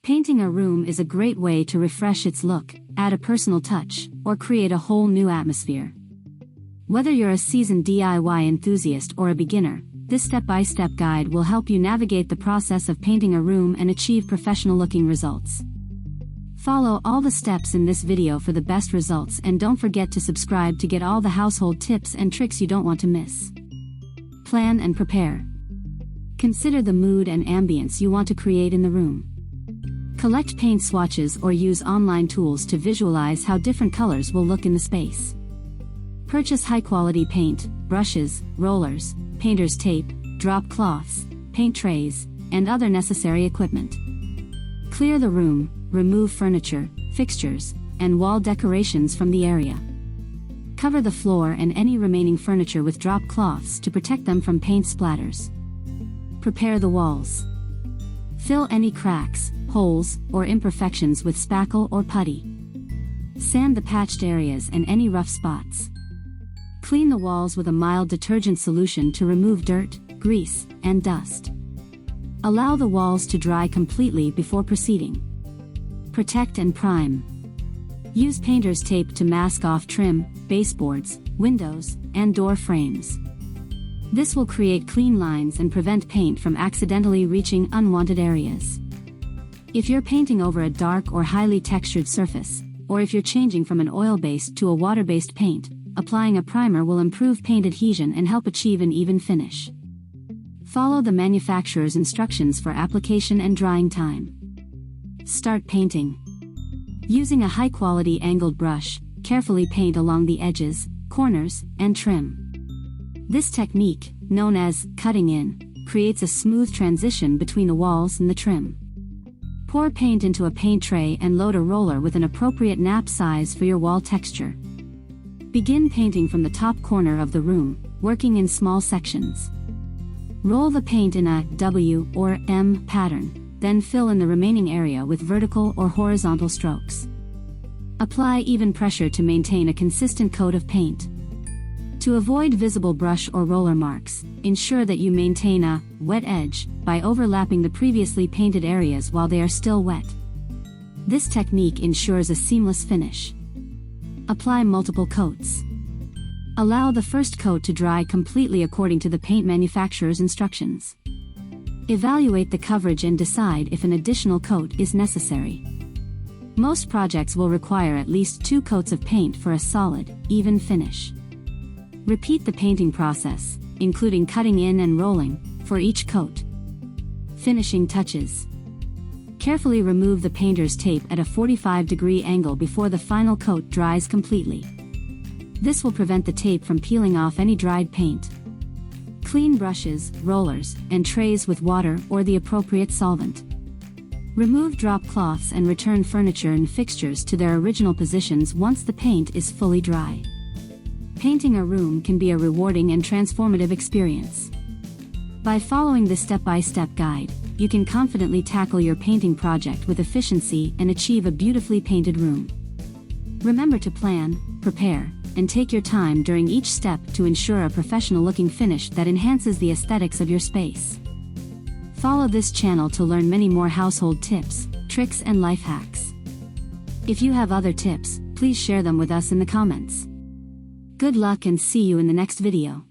Painting a room is a great way to refresh its look, add a personal touch, or create a whole new atmosphere. Whether you're a seasoned DIY enthusiast or a beginner, this step-by-step guide will help you navigate the process of painting a room and achieve professional-looking results. Follow all the steps in this video for the best results, and don't forget to subscribe to get all the household tips and tricks you don't want to miss. Plan and prepare. Consider the mood and ambience you want to create in the room. Collect paint swatches or use online tools to visualize how different colors will look in the space. Purchase high-quality paint, brushes, rollers, painter's tape, drop cloths, paint trays, and other necessary equipment. Clear the room, remove furniture, fixtures, and wall decorations from the area. Cover the floor and any remaining furniture with drop cloths to protect them from paint splatters. Prepare the walls. Fill any cracks, holes, or imperfections with spackle or putty. Sand the patched areas and any rough spots. Clean the walls with a mild detergent solution to remove dirt, grease, and dust. Allow the walls to dry completely before proceeding. Protect and prime. Use painter's tape to mask off trim, baseboards, windows, and door frames. This will create clean lines and prevent paint from accidentally reaching unwanted areas. If you're painting over a dark or highly textured surface, or if you're changing from an oil-based to a water-based paint, applying a primer will improve paint adhesion and help achieve an even finish. Follow the manufacturer's instructions for application and drying time. Start painting. Using a high-quality angled brush, carefully paint along the edges, corners, and trim. This technique, known as cutting in, creates a smooth transition between the walls and the trim. Pour paint into a paint tray and load a roller with an appropriate nap size for your wall texture. Begin painting from the top corner of the room, working in small sections. Roll the paint in a W or M pattern, then fill in the remaining area with vertical or horizontal strokes. Apply even pressure to maintain a consistent coat of paint. To avoid visible brush or roller marks, ensure that you maintain a wet edge by overlapping the previously painted areas while they are still wet. This technique ensures a seamless finish. Apply multiple coats. Allow the first coat to dry completely according to the paint manufacturer's instructions. Evaluate the coverage and decide if an additional coat is necessary. Most projects will require at least 2 coats of paint for a solid, even finish. Repeat the painting process, including cutting in and rolling, for each coat. Finishing touches. Carefully remove the painter's tape at a 45-degree angle before the final coat dries completely. This will prevent the tape from peeling off any dried paint. Clean brushes, rollers, and trays with water or the appropriate solvent. Remove drop cloths and return furniture and fixtures to their original positions once the paint is fully dry. Painting a room can be a rewarding and transformative experience. By following this step-by-step guide, you can confidently tackle your painting project with efficiency and achieve a beautifully painted room. Remember to plan, prepare, and take your time during each step to ensure a professional-looking finish that enhances the aesthetics of your space. Follow this channel to learn many more household tips, tricks, and life hacks. If you have other tips, please share them with us in the comments. Good luck and see you in the next video.